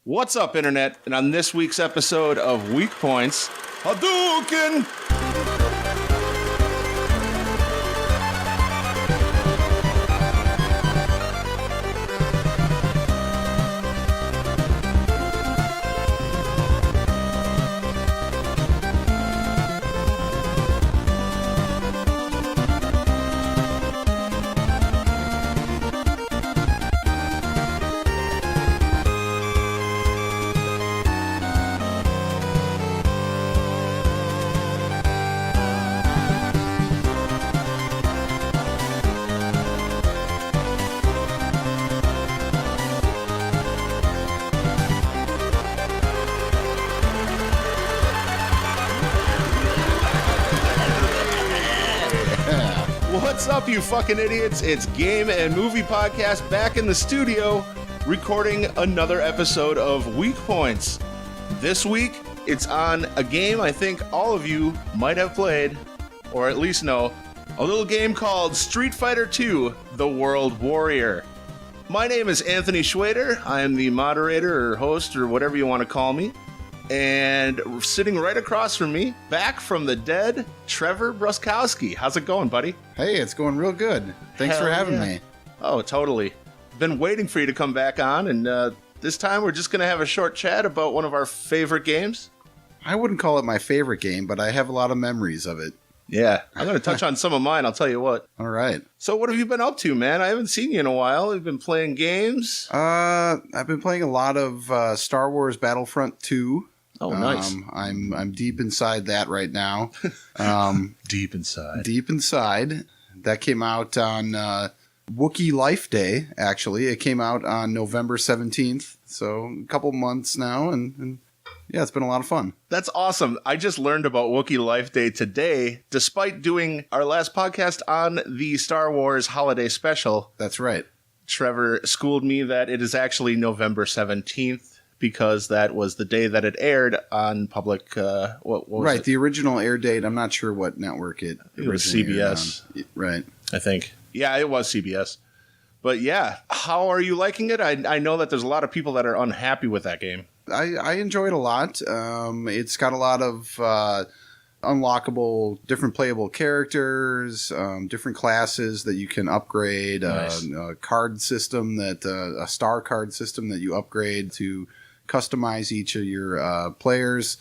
What's up, Internet? And on this week's episode of Weak Points, Hadouken! What's up, you fucking idiots? It's Game and Movie Podcast back in the studio, recording another episode of Weak Points. This week, it's on a game I think all of you might have played, or at least know, a little game called Street Fighter II: The World Warrior. My name is Anthony Schwader. I am the moderator or host or whatever you want to call me. And sitting right across from me, back from the dead, Trevor Bruskowski. How's it going, buddy? Hey, it's going real good. Thanks for having me. Oh, totally. Been waiting for you to come back on, and this time we're just going to have a short chat about one of our favorite games. I wouldn't call it my favorite game, but I have a lot of memories of it. Yeah, I'm going to touch on some of mine, I'll tell you what. All right. So what have you been up to, man? I haven't seen you in a while. You've been playing games? I've been playing a lot of Star Wars Battlefront 2. Oh, nice. I'm deep inside that right now. Deep inside. Deep inside. That came out on Wookiee Life Day, actually. It came out on November 17th, so a couple months now, and yeah, it's been a lot of fun. That's awesome. I just learned about Wookiee Life Day today, despite doing our last podcast on the Star Wars Holiday Special. That's right. Trevor schooled me that it is actually November 17th. Because that was the day that it aired on public. What was right, it? The original air date. I'm not sure what network it was. CBS, right? I think. Yeah, it was CBS. But yeah, how are you liking it? I know that there's a lot of people that are unhappy with that game. I enjoy it a lot. It's got a lot of unlockable, different playable characters, different classes that you can upgrade. Nice. A card system a star card system that you upgrade to customize each of your players.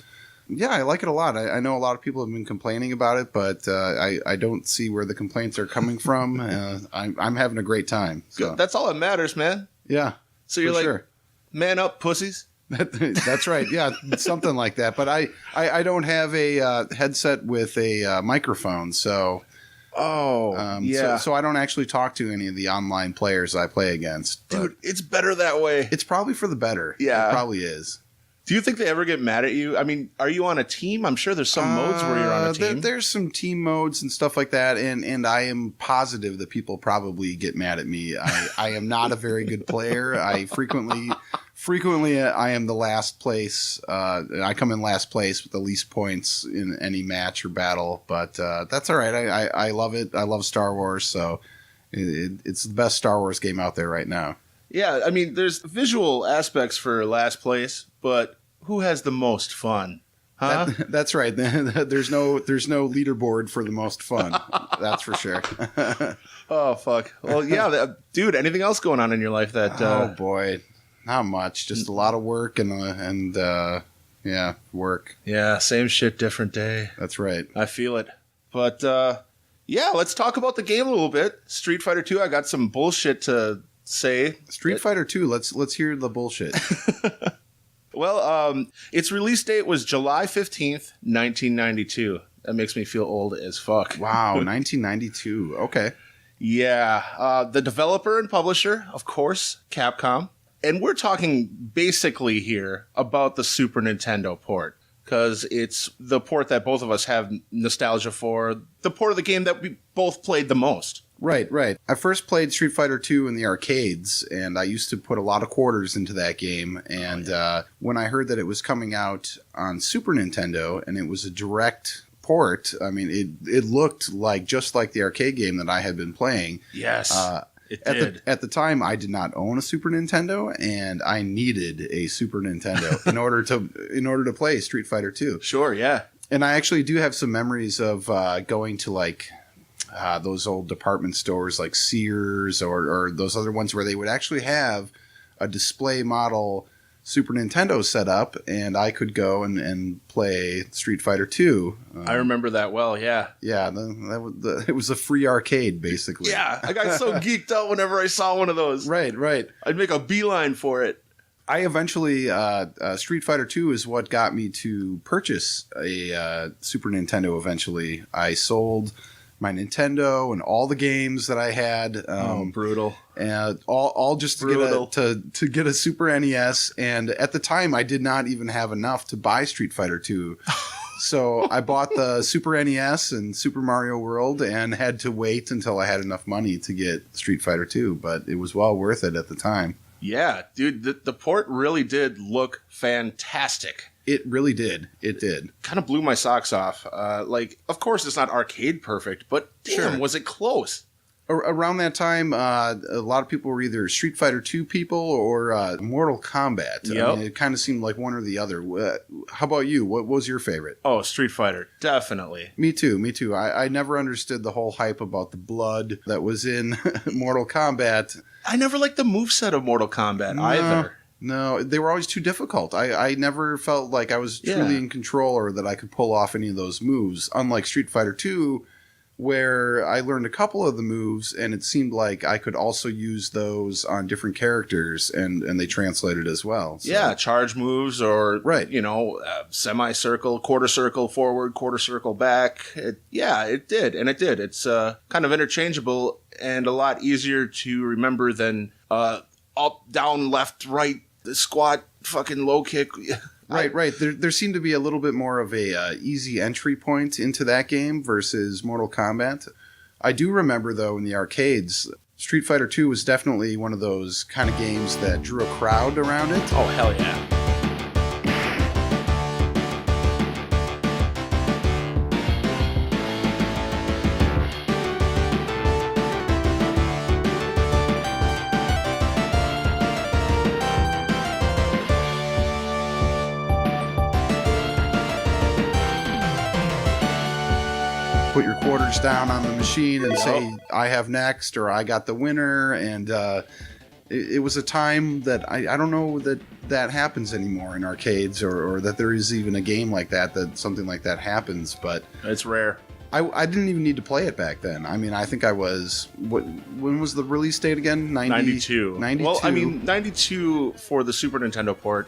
Yeah, I like it a lot. I know a lot of people have been complaining about it, but I don't see where the complaints are coming from. I'm having a great time. So. That's all that matters, man. Yeah. So you're like, man up, pussies. That's right. Yeah, something like that. But I don't have a headset with a microphone, so... yeah. So I don't actually talk to any of the online players I play against. Dude, it's better that way. It's probably for the better. Yeah. It probably is. Do you think they ever get mad at you? I mean, are you on a team? I'm sure there's some modes where you're on a team. There's some team modes and stuff like that, and I am positive that people probably get mad at me. I am not a very good player. I frequently I am the last place. I come in last place with the least points in any match or battle, but that's all right. I love it. I love Star Wars, so it's the best Star Wars game out there right now. Yeah, I mean, there's visual aspects for last place, but who has the most fun? Huh? That's right. There's no leaderboard for the most fun. That's for sure. Oh, fuck. Well, yeah, dude, anything else going on in your life that... Oh, boy. Not much. Just a lot of work and work. Yeah, same shit, different day. That's right. I feel it. But, yeah, let's talk about the game a little bit. Street Fighter 2, I got some bullshit to say. Street Fighter 2, let's hear the bullshit. Well, its release date was July 15th, 1992. That makes me feel old as fuck. Wow, 1992. Okay. Yeah. The developer and publisher, of course, Capcom. And we're talking basically here about the Super Nintendo port, because it's the port that both of us have nostalgia for, the port of the game that we both played the most. Right. I first played Street Fighter II in the arcades, and I used to put a lot of quarters into that game. And when I heard that it was coming out on Super Nintendo, and it was a direct port, I mean, it looked like just like the arcade game that I had been playing. Yes. It did. At the time, I did not own a Super Nintendo, and I needed a Super Nintendo in order to play Street Fighter 2. Sure, yeah. And I actually do have some memories of going to like those old department stores like Sears or those other ones where they would actually have a display model Super Nintendo set up, and I could go and play Street Fighter 2. I remember that well, yeah. Yeah, it was a free arcade, basically. Yeah, I got so geeked out whenever I saw one of those. Right. I'd make a beeline for it. I eventually, Street Fighter 2 is what got me to purchase a Super Nintendo eventually. I sold my Nintendo and all the games that I had. Brutal. And all just to get a Super NES. And at the time, I did not even have enough to buy Street Fighter 2. So I bought the Super NES and Super Mario World and had to wait until I had enough money to get Street Fighter 2. But it was well worth it at the time. Yeah, dude, the port really did look fantastic. It really did. It did. Kind of blew my socks off. Of course, it's not arcade perfect, but damn, was it close. Around that time, a lot of people were either Street Fighter 2 people or Mortal Kombat. Yep. I mean, it kind of seemed like one or the other. How about you? What was your favorite? Oh, Street Fighter. Definitely. Me too. I never understood the whole hype about the blood that was in Mortal Kombat. I never liked the moveset of Mortal Kombat either. No, they were always too difficult. I never felt like I was truly in control or that I could pull off any of those moves. Unlike Street Fighter 2, where I learned a couple of the moves, and it seemed like I could also use those on different characters, and they translated as well. So. Yeah, charge moves or, right. Semicircle, quarter circle forward, quarter circle back. It did, and it did. It's kind of interchangeable and a lot easier to remember than up, down, left, right, the squat, fucking low kick. Right. There seemed to be a little bit more of a easy entry point into that game versus Mortal Kombat. I do remember, though, in the arcades, Street Fighter 2 was definitely one of those kind of games that drew a crowd around it. Oh, hell yeah. Put your quarters down on the machine and say, I have next, or I got the winner. And it was a time that I don't know that happens anymore in arcades or that there is even a game like that something like that happens. But it's rare. I didn't even need to play it back then. I mean, I think I was, when was the release date again? 92. 92. Well, I mean, 92 for the Super Nintendo port.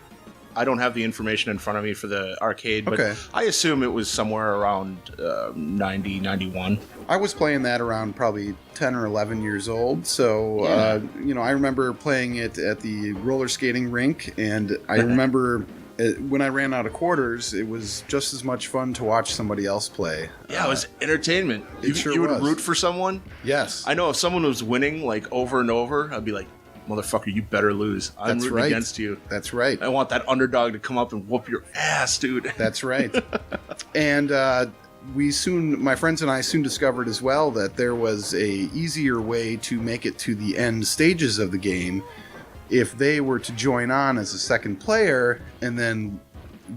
I don't have the information in front of me for the arcade, but I assume it was somewhere around 90, 91. I was playing that around probably 10 or 11 years old. So, I remember playing it at the roller skating rink, and I remember when I ran out of quarters, it was just as much fun to watch somebody else play. Yeah, it was entertainment. You would root for someone? Yes. I know if someone was winning like over and over, I'd be like, motherfucker, you better lose. I'm rooting against you. That's right. I want that underdog to come up and whoop your ass, dude. That's right. And my friends and I soon discovered as well that there was a easier way to make it to the end stages of the game if they were to join on as a second player and then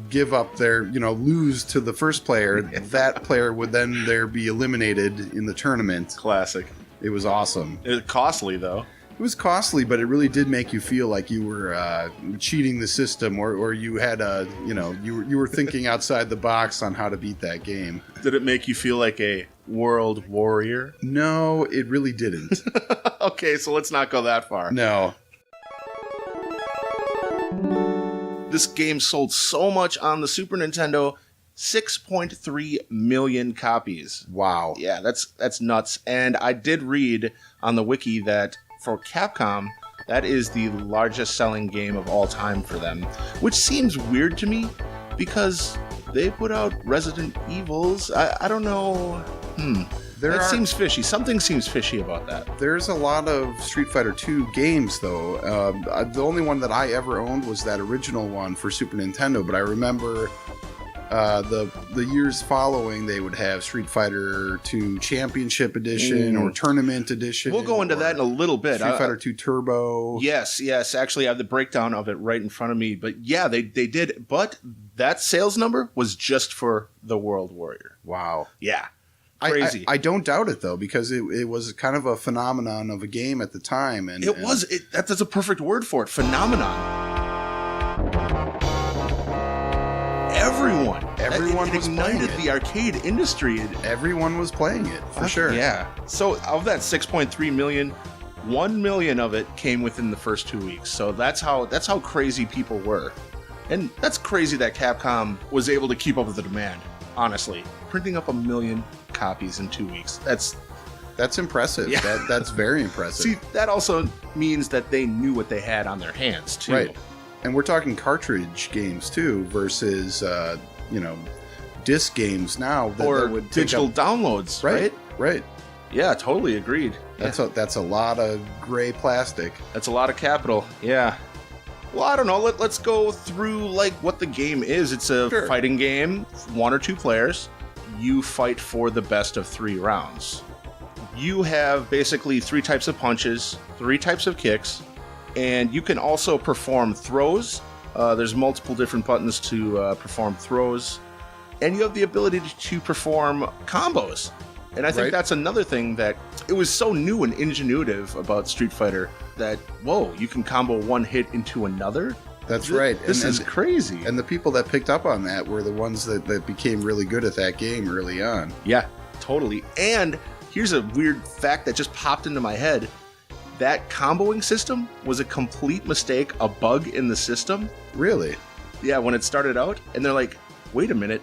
give up their, lose to the first player. That player would then be eliminated in the tournament. Classic. It was awesome. It was costly, though. It was costly, but it really did make you feel like you were cheating the system, or you had you were thinking outside the box on how to beat that game. Did it make you feel like a world warrior? No, it really didn't. Okay, so let's not go that far. No. This game sold so much on the Super Nintendo, 6.3 million copies. Wow. Yeah, that's nuts. And I did read on the wiki that for Capcom, that is the largest selling game of all time for them, which seems weird to me because they put out Resident Evils. I don't know. Seems fishy. Something seems fishy about that. There's a lot of Street Fighter 2 games, though. The only one that I ever owned was that original one for Super Nintendo, but I remember The years following, they would have Street Fighter 2 Championship Edition or Tournament Edition. We'll go into that in a little bit. Street Fighter 2 Turbo. Yes. Actually, I have the breakdown of it right in front of me. But yeah, they did. But that sales number was just for the World Warrior. Wow. Yeah. Crazy. I don't doubt it, though, because it was kind of a phenomenon of a game at the time. And that's a perfect word for it. Phenomenon. Everyone was ignited the arcade industry. Everyone was playing it, for sure. Yeah. So of that 6.3 million, 1 million of it came within the first 2 weeks. So that's how crazy people were. And that's crazy that Capcom was able to keep up with the demand, honestly. Printing up 1 million copies in 2 weeks. That's impressive. Yeah. That's very impressive. See, that also means that they knew what they had on their hands, too. Right. And we're talking cartridge games, too, versus, disc games now. Or would digital downloads, right? Right. Yeah, totally agreed. That's a lot of gray plastic. That's a lot of capital, yeah. Well, I don't know. Let's go through what the game is. It's a fighting game, 1 or 2 players. You fight for the best of 3 rounds. You have basically 3 types of punches, 3 types of kicks, and you can also perform throws. There's multiple different buttons to perform throws, and you have the ability to perform combos. And I think that's another thing that it was so new and ingenuitive about Street Fighter that, whoa, you can combo one hit into another? That's right. This is crazy. And the people that picked up on that were the ones that became really good at that game early on. Yeah, totally. And here's a weird fact that just popped into my head. That comboing system was a complete mistake, a bug in the system. Really? Yeah, when it started out. And they're like, wait a minute,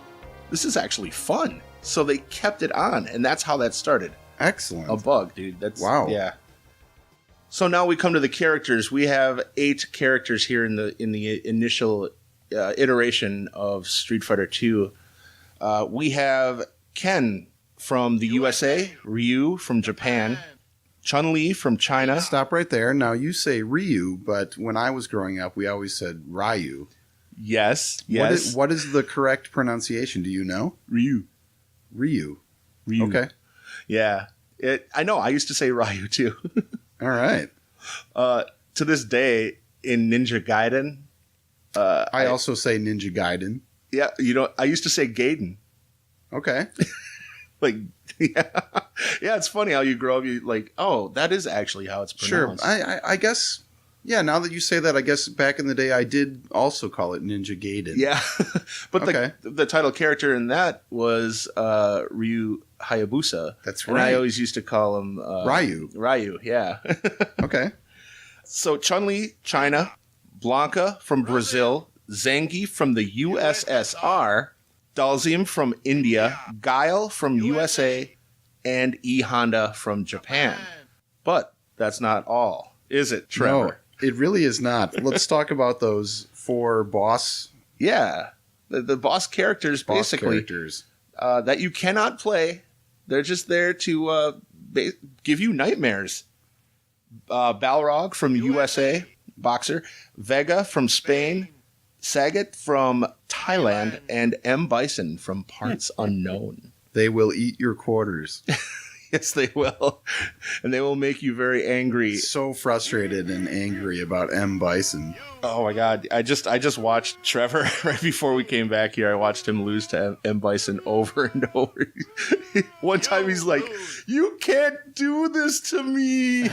this is actually fun. So they kept it on, and that's how that started. Excellent. A bug, dude. Wow. Yeah. So now we come to the characters. We have 8 characters here in the initial iteration of Street Fighter 2. We have Ken from the USA, Ryu from Japan, Chun-Li from China. Stop right there. Now, you say Ryu, but when I was growing up, we always said Ryu. Yes. What is the correct pronunciation? Do you know? Ryu. Okay. Yeah. I know. I used to say Ryu, too. All right. To this day, in Ninja Gaiden... I also say Ninja Gaiden. Yeah, I used to say Gaiden. Okay. Yeah, it's funny how you grow up, that is actually how it's pronounced. Sure. I guess, now that you say that, I guess back in the day I did also call it Ninja Gaiden. Yeah. But the title character in that was Ryu Hayabusa. That's right. And I always used to call him... Ryu, yeah. Okay. So Chun-Li, China, Blanca from Brazil, Zangief from the USSR, Dalsim from India, Guile from USA, and E Honda from Japan. But that's not all, is it, Trevor? No, it really is not. Let's talk about those 4 boss. Yeah, the boss characters, basically, that you cannot play. They're just there to give you nightmares. Balrog from USA, boxer, Vega from Spain, Sagat from Thailand, and M. Bison from parts unknown. They will eat your quarters. Yes, they will. And they will make you very angry. So frustrated and angry about M. Bison. Oh my God. I just watched Trevor right before we came back here. I watched him lose to M. Bison over and over. One time he's like, "You can't do this to me."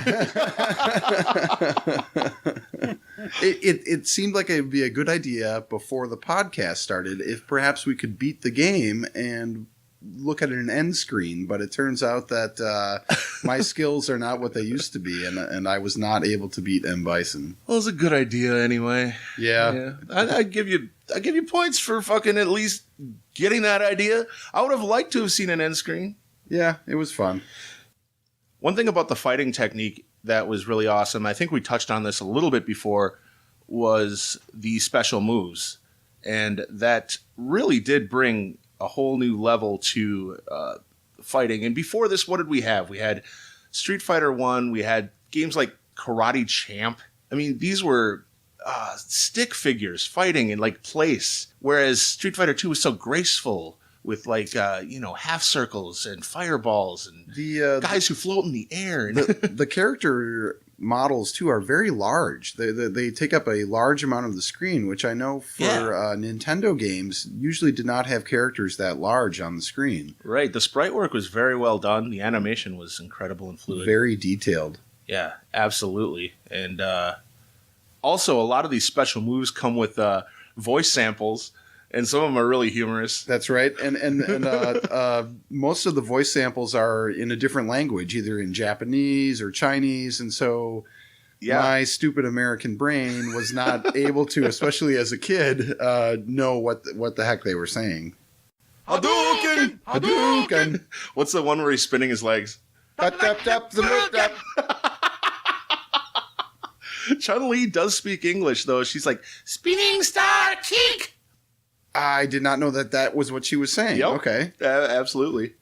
It seemed like it would be a good idea before the podcast started if perhaps we could beat the game and look at an end screen, but it turns out that my skills are not what they used to be, and I was not able to beat M. Bison. Well, it's a good idea anyway. Yeah. I give you points for fucking at least getting that idea. I would have liked to have seen an end screen. Yeah, it was fun. One thing about the fighting technique that was really awesome, I think we touched on this a little bit before, was the special moves. And that really did bring a whole new level to fighting. And before this, what did we have? We had Street Fighter 1. We had games like Karate Champ. I mean, these were stick figures fighting in like place, whereas Street Fighter 2 was so graceful with like half circles and fireballs and guys who float in the air. The character models too are very large. They take up a large amount of the screen, which I know for Nintendo games usually did not have characters that large on the screen. Right. The sprite work was very well done. The animation was incredible and fluid. Very detailed. Yeah, absolutely. And also, a lot of these special moves come with voice samples, and some of them are really humorous. That's right. And most of the voice samples are in a different language, either in Japanese or Chinese. And so my stupid American brain was not able to, especially as a kid, know what the heck they were saying. Hadouken! Hadouken! What's the one where he's spinning his legs? Chun-Li does speak English, though. She's like, spinning star kick! I did not know that was what she was saying. Yep. Okay. Absolutely.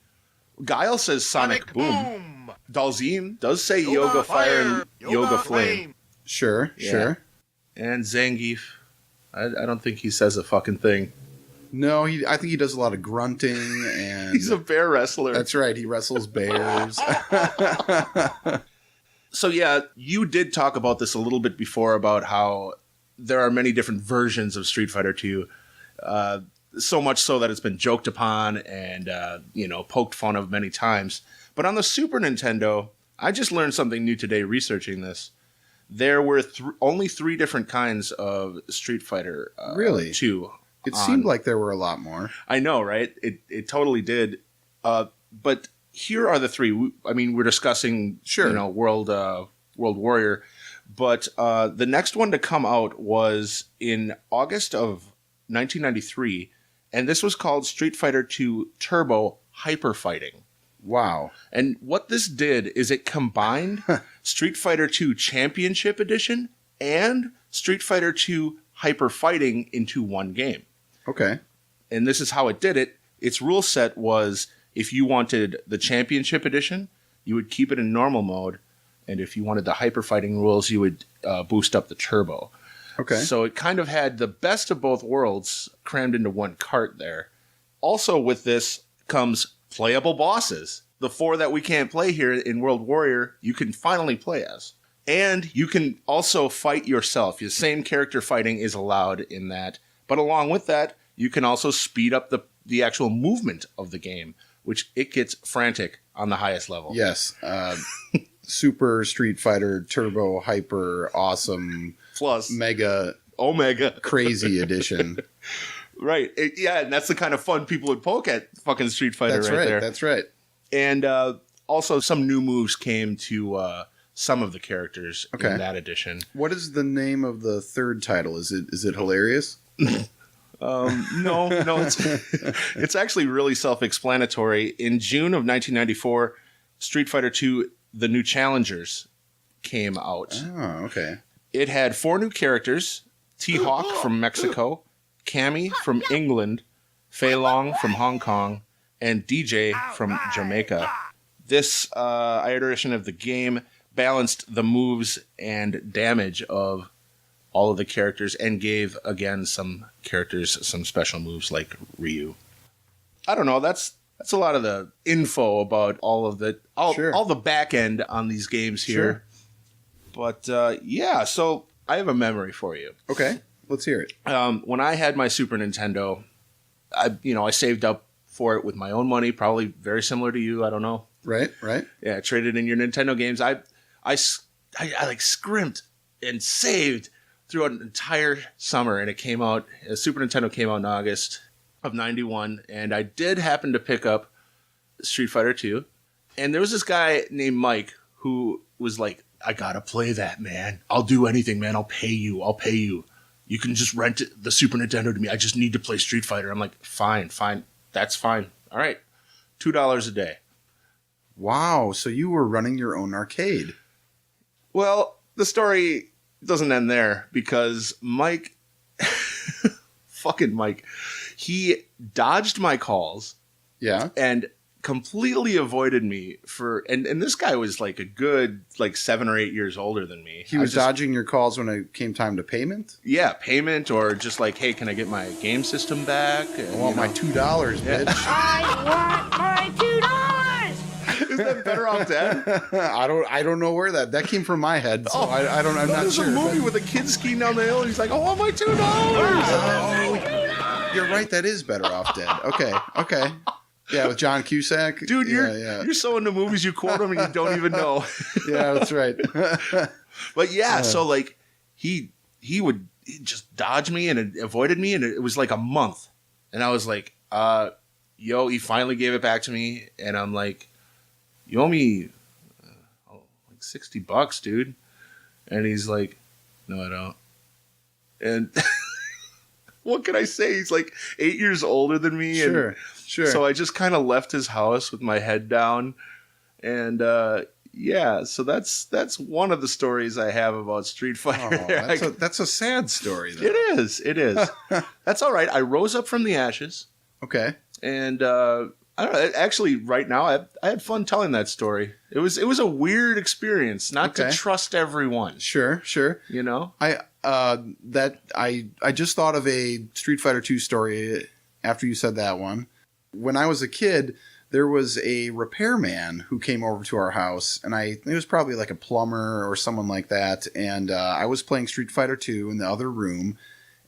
Guile says Sonic Boom. Dalzim does say Yoga Fire and Yoga Flame. Sure. And Zangief, I don't think he says a fucking thing. No, I think he does a lot of grunting. And he's a bear wrestler. That's right. He wrestles bears. So yeah, you did talk about this a little bit before about how there are many different versions of Street Fighter 2. So much so that it's been joked upon and, poked fun of many times. But on the Super Nintendo, I just learned something new today researching this. There were only 3 different kinds of Street Fighter really? 2. It seemed like there were a lot more. I know, right? It totally did. But here are the 3. I mean, we're discussing, World Warrior. But the next one to come out was in August of 1993, and this was called Street Fighter 2 Turbo Hyper Fighting. Wow. And what this did is it combined Street Fighter 2 Championship Edition and Street Fighter 2 Hyper Fighting into one game. Okay. And this is how it did it. Its rule set was if you wanted the Championship Edition, you would keep it in normal mode, and if you wanted the Hyper Fighting rules, you would boost up the turbo. Okay. So it kind of had the best of both worlds crammed into one cart there. Also with this comes playable bosses. The 4 that we can't play here in World Warrior, you can finally play as. And you can also fight yourself. The same character fighting is allowed in that. But along with that, you can also speed up the actual movement of the game, which it gets frantic on the highest level. Yes. Super Street Fighter Turbo Hyper Awesome Plus Mega Omega Crazy Edition. Right. And that's the kind of fun people would poke at fucking Street Fighter there. That's right. And also some new moves came to some of the characters in that edition. What is the name of the third title? Is it hilarious? No, it's actually really self-explanatory. In June of 1994, Street Fighter 2 The New Challengers came out. Oh, okay. It had 4 new characters: T-Hawk from Mexico, Cammy from England, Fei Long from Hong Kong, and DJ from Jamaica. This iteration of the game balanced the moves and damage of all of the characters and gave, again, some characters some special moves like Ryu. I don't know, that's a lot of the info about all of all the back end on these games here. Sure. But so I have a memory for you. Okay, let's hear it. When I had my Super Nintendo, I saved up for it with my own money, probably very similar to you. I don't know. Right. Yeah, I traded in your Nintendo games. I like scrimped and saved throughout an entire summer, and it came out. Super Nintendo came out in August of '91, and I did happen to pick up Street Fighter 2. And there was this guy named Mike who was like, "I gotta play that, man. I'll do anything, man. I'll pay you. You can just rent the Super Nintendo to me. I just need to play Street Fighter." I'm like, fine. That's fine. All right. $2 a day. Wow. So you were running your own arcade. Well, the story doesn't end there because Mike, fucking Mike, he dodged my calls. Yeah. And completely avoided me and this guy was like a good 7 or 8 years older than me. He was dodging your calls when it came time to payment? Yeah, payment, or just like, hey, can I get my game system back? I want my $2, bitch. I want my $2! Is that Better Off Dead? I don't know where that came from my head, so I'm not There's sure. a movie with a kid skiing down the hill, and he's like, I want my $2. You're right, that is Better Off Dead. Okay. Yeah, with John Cusack. Dude, you're so into movies, you quote them and you don't even know. Yeah, that's right. But yeah, so like he would just dodge me and avoided me, and it was like a month. And I was like, he finally gave it back to me, and I'm like, you owe me like $60, dude. And he's like, no, I don't. And what can I say? He's like 8 years older than me. Sure. So I just kind of left his house with my head down. And so that's one of the stories I have about Street Fighter. That's a sad story, though. It is. That's all right. I rose up from the ashes. Okay. And I don't know. Actually, right now, I had fun telling that story. It was a weird experience, not to trust everyone. Sure. You know? I just thought of a Street Fighter 2 story after you said that one. When I was a kid, there was a repairman who came over to our house, and it was probably like a plumber or someone like that. And I was playing Street Fighter 2 in the other room,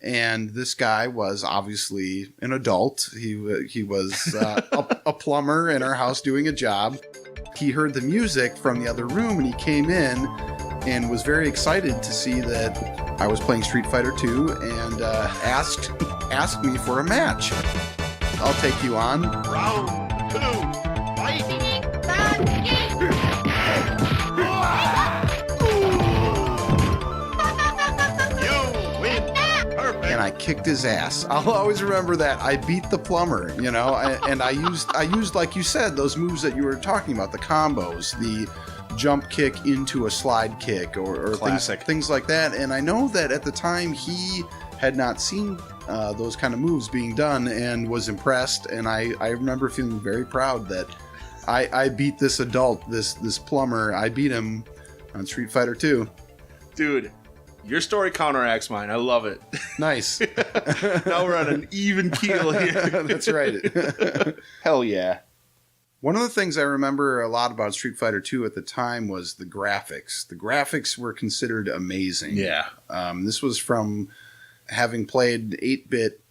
and this guy was obviously an adult. He was a plumber in our house doing a job. He heard the music from the other room, and he came in and was very excited to see that I was playing Street Fighter 2 and asked me for a match. I'll take you on. Round 2, fight! You win! Perfect! And I kicked his ass. I'll always remember that. I beat the plumber, and I used, like you said, those moves that you were talking about, the combos, the jump kick into a slide kick, or things like that. And I know that at the time he had not seen those kind of moves being done and was impressed. And I remember feeling very proud that I beat this adult, this plumber. I beat him on Street Fighter 2. Dude, your story counteracts mine. I love it. Nice. Now we're on an even keel here. That's right. Hell yeah. One of the things I remember a lot about Street Fighter 2 at the time was the graphics. The graphics were considered amazing. Yeah. This was from having played 8-bit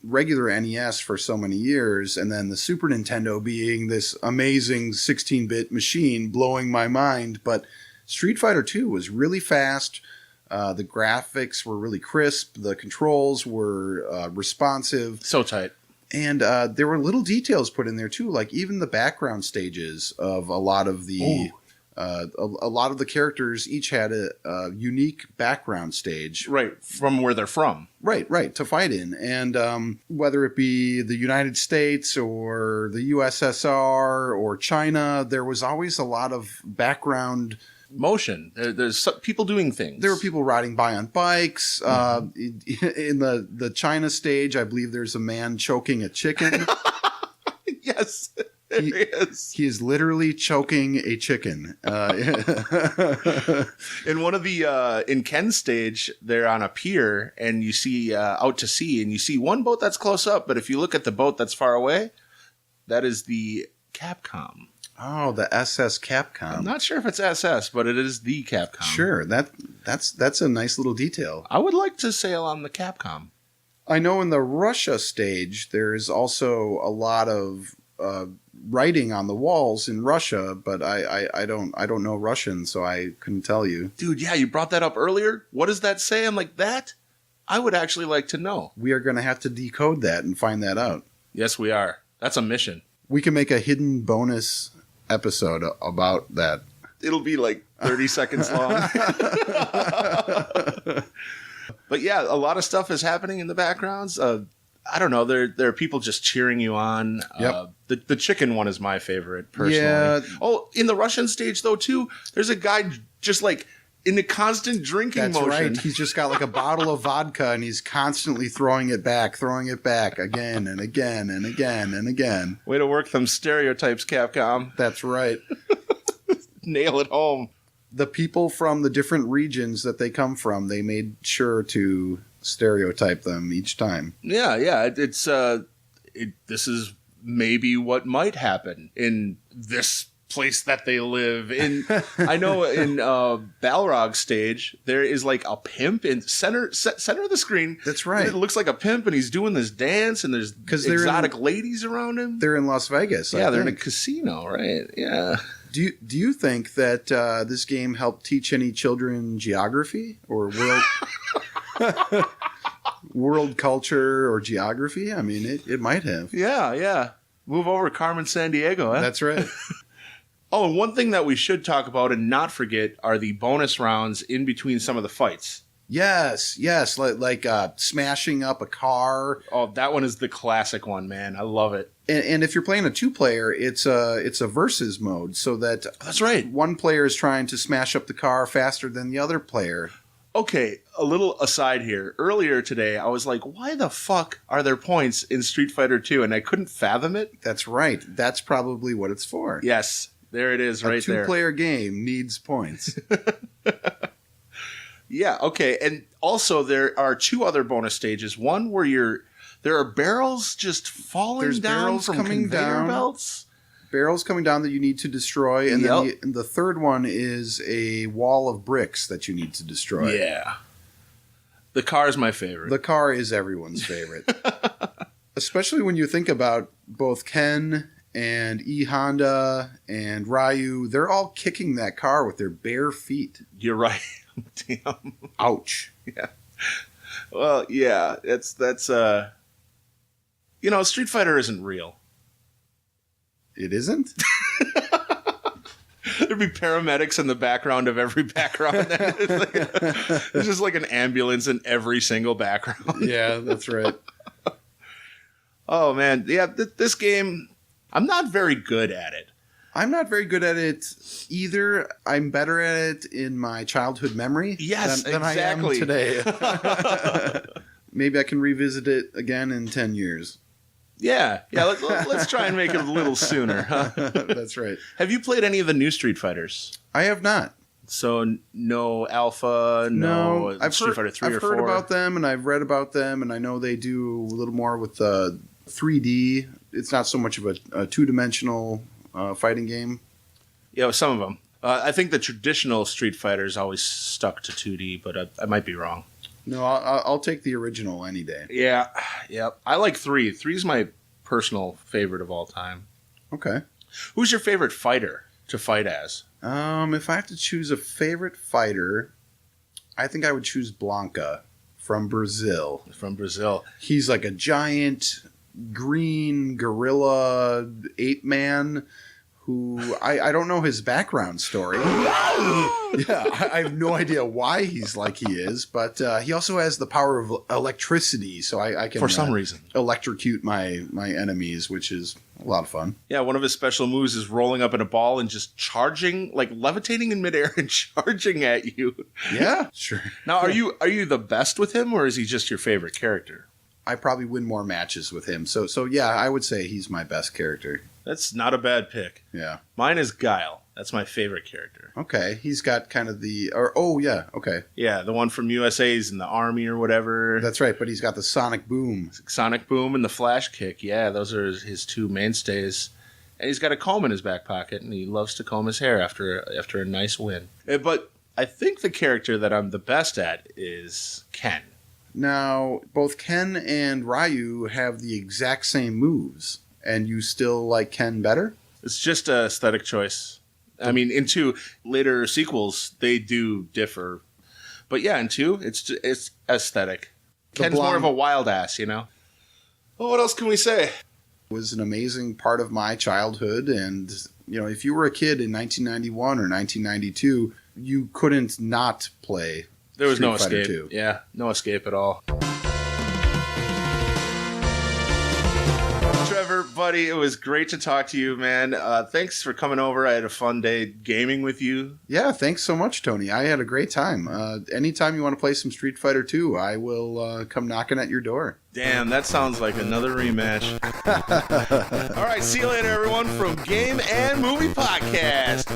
regular NES for so many years, and then the Super Nintendo being this amazing 16-bit machine blowing my mind. But Street Fighter 2 was really fast. The graphics were really crisp. The controls were responsive. So tight. And there were little details put in there too, like even the background stages of a lot of the a lot of the characters each had a unique background stage, right, from where they're from, right, to fight in. And whether it be the United States or the USSR or China, there was always a lot of background motion. There's people doing things. There were people riding by on bikes. In the China stage, I believe there's a man choking a chicken. Yes, there he is. He is literally choking a chicken. In one of the in Ken's stage, they're on a pier, and you see out to sea, and you see one boat that's close up. But if you look at the boat that's far away, that is the Capcom. Oh, the SS Capcom. I'm not sure if it's SS, but it is the Capcom. Sure, that's a nice little detail. I would like to sail on the Capcom. I know in the Russia stage, there's also a lot of writing on the walls in Russia, but I don't know Russian, so I couldn't tell you. Dude, yeah, you brought that up earlier. What does that say? I'm like, that? I would actually like to know. We are going to have to decode that and find that out. Yes, we are. That's a mission. We can make a hidden bonus episode about that. It'll be like 30 seconds long. But yeah, a lot of stuff is happening in the backgrounds. I don't know. There are people just cheering you on. Yep. The chicken one is my favorite, personally. Yeah. Oh, in the Russian stage, though, too, there's a guy just like in a constant drinking That's motion. right. He's just got like a bottle of vodka and he's constantly throwing it back again and again and again and again. Way to work them stereotypes, Capcom. That's right. Nail it home. The people from the different regions that they come from, they made sure to stereotype them each time. Yeah. This is maybe what might happen in this place that they live in. I know in Balrog stage there is like a pimp in center of the screen. That's right. It looks like a pimp and he's doing this dance and there's exotic ladies around him. They're in Las Vegas. Yeah, they're in a casino, right? Yeah. Do you think that this game helped teach any children geography or world culture or geography? I mean, it might have. Yeah. Move over, Carmen Sandiego. Huh? That's right. Oh, and one thing that we should talk about and not forget are the bonus rounds in between some of the fights. Yes, like smashing up a car. Oh, that one is the classic one, man. I love it. And if you're playing a 2-player, it's a versus mode, so that that's right. One player is trying to smash up the car faster than the other player. Okay, a little aside here. Earlier today, I was like, why the fuck are there points in Street Fighter 2? And I couldn't fathom it. That's right. That's probably what it's for. Yes, there it is right there. A 2-player game needs points. Yeah, okay. And also there are 2 other bonus stages. One where there are barrels just falling down from coming conveyor belts. Barrels coming down that you need to destroy. And then the third one is a wall of bricks that you need to destroy. Yeah. The car is my favorite. The car is everyone's favorite. Especially when you think about both Ken and E Honda and Ryu. They're all kicking that car with their bare feet. You're right. Damn. Ouch. Yeah. Well, yeah. That's Street Fighter isn't real. It isn't? There'd be paramedics in the background of every background. There's just like an ambulance in every single background. Yeah, that's right. Oh, man. Yeah, this game, I'm not very good at it. I'm not very good at it either. I'm better at it in my childhood memory than I am today. Maybe I can revisit it again in 10 years. Yeah. Let's try and make it a little sooner. Huh? That's right. Have you played any of the new Street Fighters? I have not. So no Alpha, no Street Fighter 3 or 4? I've heard about them and I've read about them, and I know they do a little more with 3D. It's not so much of a two-dimensional fighting game. Yeah, with some of them. I think the traditional Street Fighters always stuck to 2D, but I might be wrong. No, I'll take the original any day. Yeah. I like 3. 3 is my personal favorite of all time. Okay. Who's your favorite fighter to fight as? If I have to choose a favorite fighter, I think I would choose Blanca from Brazil. From Brazil. He's like a giant green gorilla ape man who I don't know his background story. Yeah, I have no idea why he's like he is, but he also has the power of electricity, so I can for some reason electrocute my enemies, which is a lot of fun. Yeah, one of his special moves is rolling up in a ball and just charging, like levitating in midair and charging at you. Yeah, sure. Now, are you the best with him, or is he just your favorite character? I probably win more matches with him, so yeah, I would say he's my best character. That's not a bad pick. Yeah. Mine is Guile. That's my favorite character. Okay. He's got kind of the... yeah. Okay. Yeah, the one from USA's in the Army or whatever. That's right, but he's got the Sonic Boom. Sonic Boom and the Flash Kick. Yeah, those are his 2 mainstays. And he's got a comb in his back pocket, and he loves to comb his hair after a nice win. But I think the character that I'm the best at is Ken. Now, both Ken and Ryu have the exact same moves. And you still like Ken better? It's just an aesthetic choice. I mean, in 2 later sequels, they do differ. But yeah, in 2, it's aesthetic. Ken's more of a wild ass, you know? Well, what else can we say? It was an amazing part of my childhood. And, if you were a kid in 1991 or 1992, you couldn't not play There was Street no Fighter escape. 2. Yeah, no escape at all. Trevor, Trevor, buddy, it was great to talk to you, man. Thanks for coming over. I had a fun day gaming with you. Yeah, thanks so much, Tony. I had a great time. Anytime you want to play some Street Fighter 2, I will come knocking at your door. Damn, that sounds like another rematch. All right, see you later, everyone, from Game and Movie Podcast.